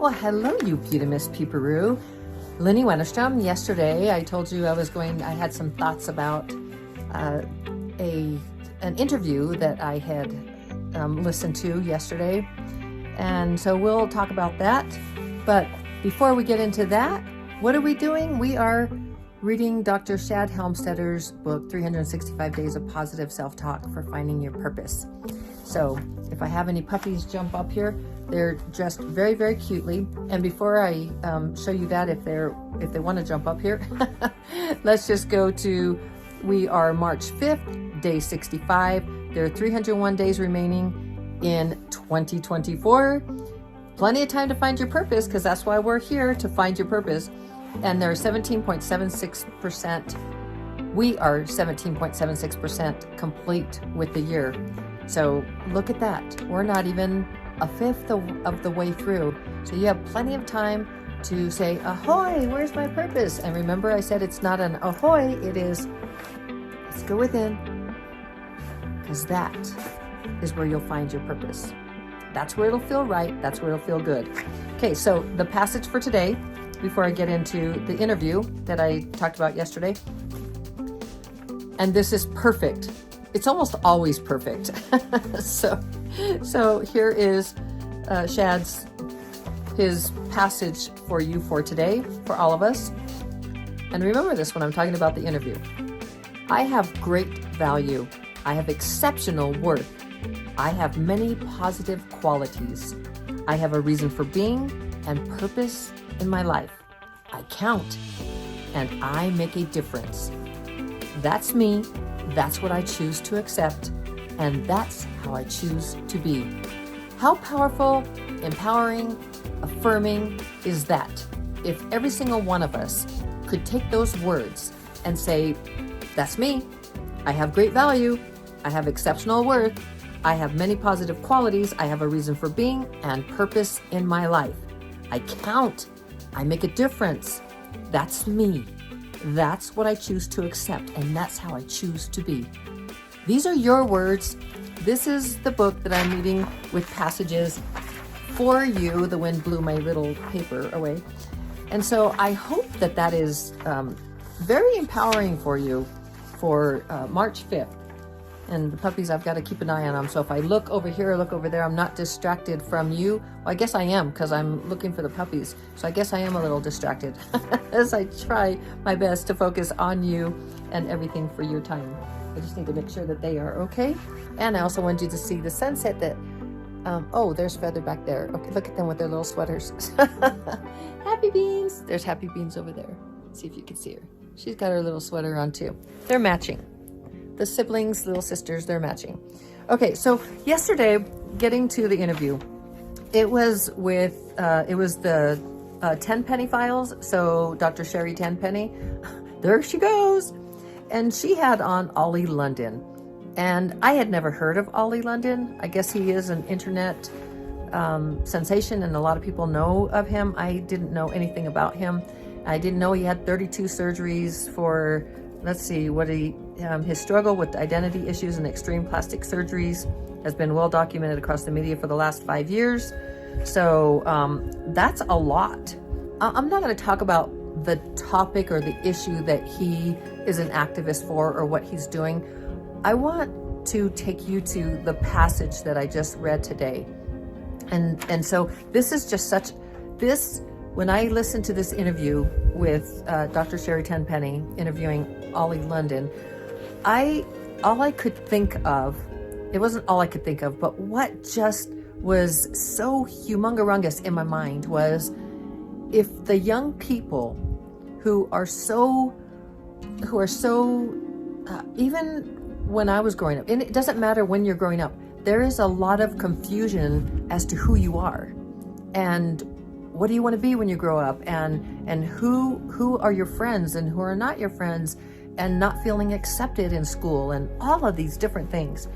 Well, hello, you Putamus Peeperoo. Lynnie Wennerstrom. Yesterday, I told you I had some thoughts about an interview that I had listened to yesterday. And so we'll talk about that. But before we get into that, what are we doing? We are reading Dr. Shad Helmstetter's book, 365 Days of Positive Self-Talk for Finding Your Purpose. So if I have any puppies jump up here, they're dressed very, very cutely. And before I show you that, if they want to jump up here, let's just go to, we are March 5th, day 65. There are 301 days remaining in 2024. Plenty of time to find your purpose, because that's why we're here, to find your purpose. And they're 17.76%. We are 17.76% complete with the year. So look at that. We're not even a fifth of the way through. So you have plenty of time to say, ahoy, where's my purpose? And remember, I said it's not an ahoy, it is, let's go within, because that is where you'll find your purpose. That's where it'll feel right. That's where it'll feel good. Okay, so the passage for today, before I get into the interview that I talked about yesterday, and this is perfect. It's almost always perfect. So here is Shad's, his passage for you for today, for all of us. And remember this when I'm talking about the interview. I have great value. I have exceptional worth. I have many positive qualities. I have a reason for being and purpose in my life. I count and I make a difference. That's me. That's what I choose to accept. And that's how I choose to be. How powerful, empowering, affirming is that? If every single one of us could take those words and say, that's me. I have great value. I have exceptional worth. I have many positive qualities. I have a reason for being and purpose in my life. I count. I make a difference. That's me. That's what I choose to accept, and that's how I choose to be. These are your words. This is the book that I'm reading with passages for you. The wind blew my little paper away. And so I hope that that is very empowering for you for March 5th. And the puppies, I've got to keep an eye on them. So if I look over here or look over there, I'm not distracted from you. Well, I guess I am, because I'm looking for the puppies. So I guess I am a little distracted as I try my best to focus on you and everything for your time. I just need to make sure that they are okay. And I also want you to see the sunset that, oh, there's Feather back there. Okay, look at them with their little sweaters. Happy Beans. There's Happy Beans over there. Let's see if you can see her. She's got her little sweater on too. They're matching. The siblings, little sisters, they're matching. Okay, so yesterday, getting to the interview, it was with, it was the Tenpenny Files. So Dr. Sherry Tenpenny, there she goes. And she had on Ollie London. And I had never heard of Ollie London. I guess he is an internet sensation, and a lot of people know of him. I didn't know anything about him. I didn't know he had 32 surgeries for, let's see, his struggle with identity issues and extreme plastic surgeries has been well documented across the media for the last 5 years. So that's a lot. I'm not going to talk about the topic or the issue that he is an activist for or what he's doing. I want to take you to the passage that I just read today. And so this is just when I listened to this interview with Dr. Sherry Tenpenny interviewing Ollie London, all I could think of, it wasn't all I could think of, but what just was so humongerungus in my mind was, if the young people who are so even when I was growing up, and it doesn't matter when you're growing up, there is a lot of confusion as to who you are and what do you want to be when you grow up, and who are your friends and who are not your friends, and not feeling accepted in school, and all of these different things.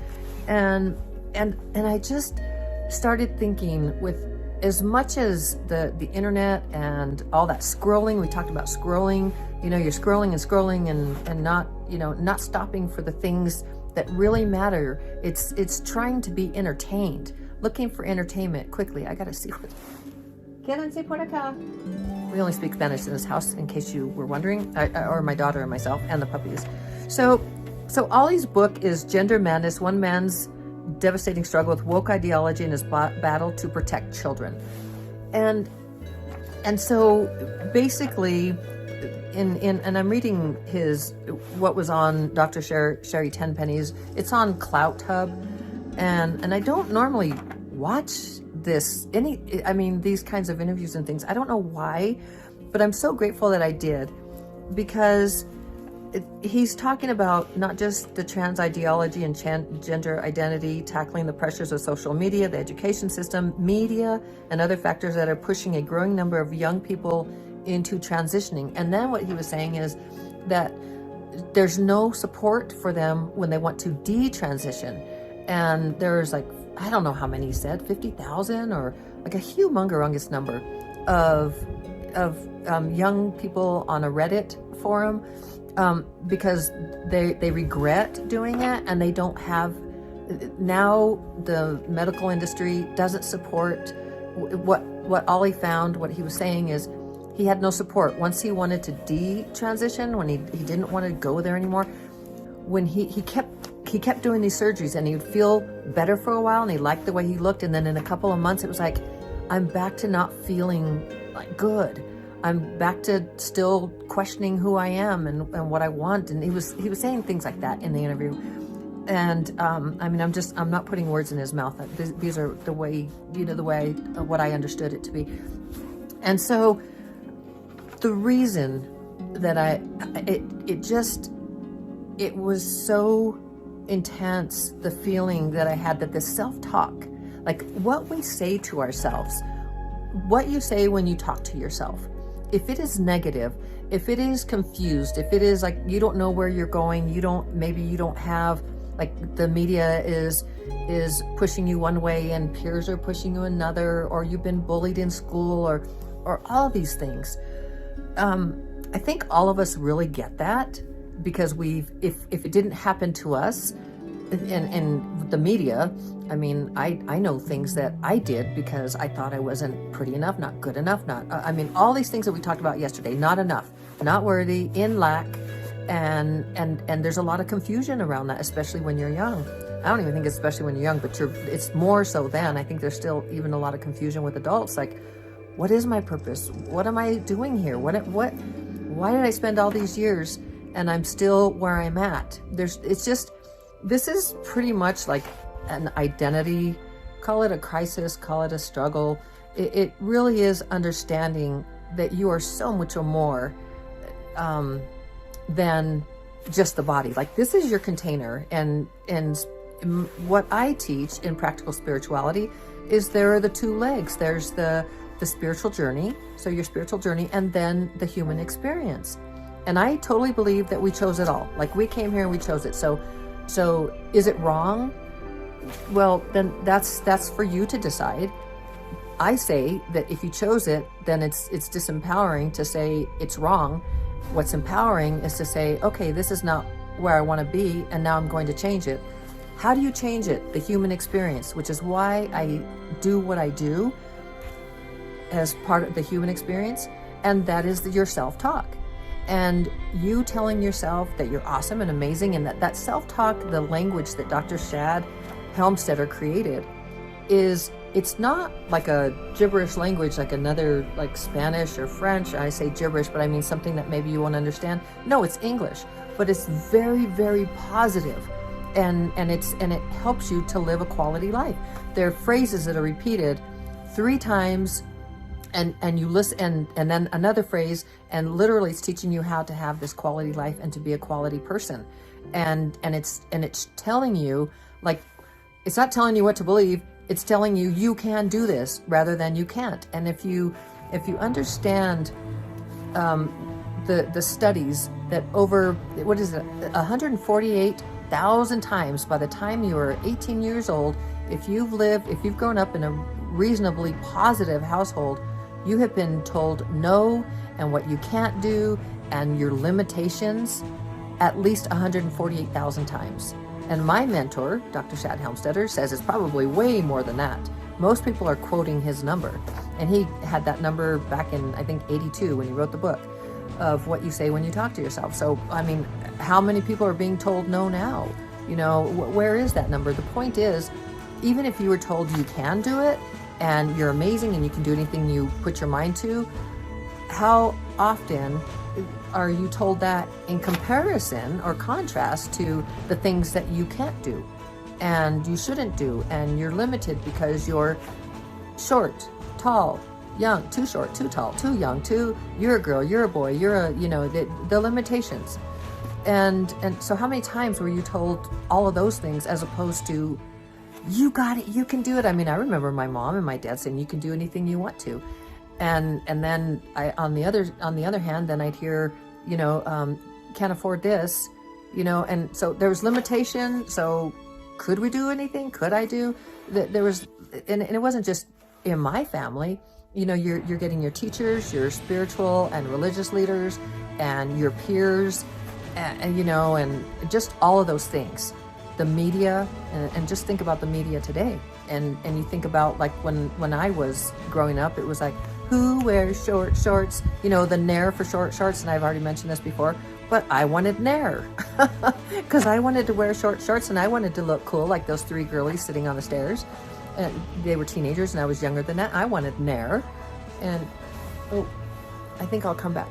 And I just started thinking, with as much as the internet and all that scrolling, we talked about scrolling, you're scrolling and scrolling and not stopping for the things that really matter. It's trying to be entertained, looking for entertainment quickly. I got to see what Quédense por acá. We only speak Spanish in this house, in case you were wondering, or my daughter and myself and the puppies. So Ollie's book is Gender Madness, One Man's Devastating Struggle with Woke Ideology and His Battle to Protect Children. And so basically, and I'm reading what was on Dr. Sherry Tenpenny's, it's on Clout Hub, and I don't normally watch these kinds of interviews and things. I don't know why, but I'm so grateful that I did, because he's talking about not just the trans ideology and gender identity, tackling the pressures of social media, the education system, media, and other factors that are pushing a growing number of young people into transitioning. And then what he was saying is that there's no support for them when they want to detransition. And there's like, I don't know how many he said, 50,000 or like a humongous number of young people on a Reddit forum, because they regret doing it, and they don't have, now the medical industry doesn't support what Ollie found. What he was saying is he had no support. Once he wanted to detransition, when he didn't want to go there anymore, when he kept doing these surgeries, and he'd feel better for a while, and he liked the way he looked, and then in a couple of months it was like, I'm back to not feeling like good. I'm back to still questioning who I am and what I want. And he was saying things like that in the interview. And I'm not putting words in his mouth. These are the way, what I understood it to be. And so the reason that it was so intense, the feeling that I had, that the self-talk, like what we say to ourselves, what you say when you talk to yourself, if it is negative, if it is confused, if it is like you don't know where you're going, maybe you don't have, like the media is pushing you one way and peers are pushing you another, or you've been bullied in school, or all these things. I think all of us really get that, because if it didn't happen to us, and the media, I know things that I did because I thought I wasn't pretty enough, not good enough, all these things that we talked about yesterday, not enough, not worthy, in lack, and there's a lot of confusion around that, especially when you're young. I don't even think it's especially when you're young, but it's more so then. I think there's still even a lot of confusion with adults, like, what is my purpose? What am I doing here? Why did I spend all these years and I'm still where I'm at? This is pretty much like an identity, call it a crisis, call it a struggle. It really is understanding that you are so much more than just the body. Like, this is your container. And what I teach in practical spirituality is there are the two legs. There's the spiritual journey, so your spiritual journey, and then the human experience. And I totally believe that we chose it all. Like, we came here and we chose it. So is it wrong? Well, then that's for you to decide. I say that if you chose it, then it's disempowering to say it's wrong. What's empowering is to say, okay, this is not where I want to be, and now I'm going to change it. How do you change it? The human experience, which is why I do what I do as part of the human experience, and that is your self-talk. And you telling yourself that you're awesome and amazing, and that self-talk, the language that Dr. Shad Helmstetter created, it's not like a gibberish language, like another, like Spanish or French. I say gibberish, but I mean something that maybe you won't understand. No, it's English, but it's very, very positive, and it helps you to live a quality life. There are phrases that are repeated 3 times. And you listen, and then another phrase, and literally it's teaching you how to have this quality life and to be a quality person. And it's telling you, like, it's not telling you what to believe, it's telling you you can do this rather than you can't. And if you understand the studies that over, 148,000 times by the time you are 18 years old, if you've grown up in a reasonably positive household, you have been told no and what you can't do and your limitations at least 148,000 times. And my mentor, Dr. Shad Helmstetter, says it's probably way more than that. Most people are quoting his number. And he had that number back in, I think, 82 when he wrote the book, of what you say when you talk to yourself. So, I mean, how many people are being told no now? You know, where is that number? The point is, even if you were told you can do it and you're amazing and you can do anything you put your mind to, how often are you told that in comparison or contrast to the things that you can't do and you shouldn't do, and you're limited because you're short, tall, young, too short, too tall, too young, you're a girl, you're a boy, you're a, you know, the limitations. And so how many times were you told all of those things as opposed to, you got it, you can do it? I mean, I remember my mom and my dad saying, you can do anything you want to. And then on the other hand, then I'd hear, you know, can't afford this, you know, and so there was limitation. So could we do anything? Could I do? There was, and it wasn't just in my family. You know, you're getting your teachers, your spiritual and religious leaders, and your peers, and you know, and just all of those things. The media, and just think about the media today. And you think about, like, when I was growing up, it was like, who wears short shorts? You know, the Nair for short shorts, and I've already mentioned this before, but I wanted Nair because I wanted to wear short shorts and I wanted to look cool like those three girlies sitting on the stairs. And they were teenagers and I was younger than that. I wanted Nair. And, oh, I think I'll come back.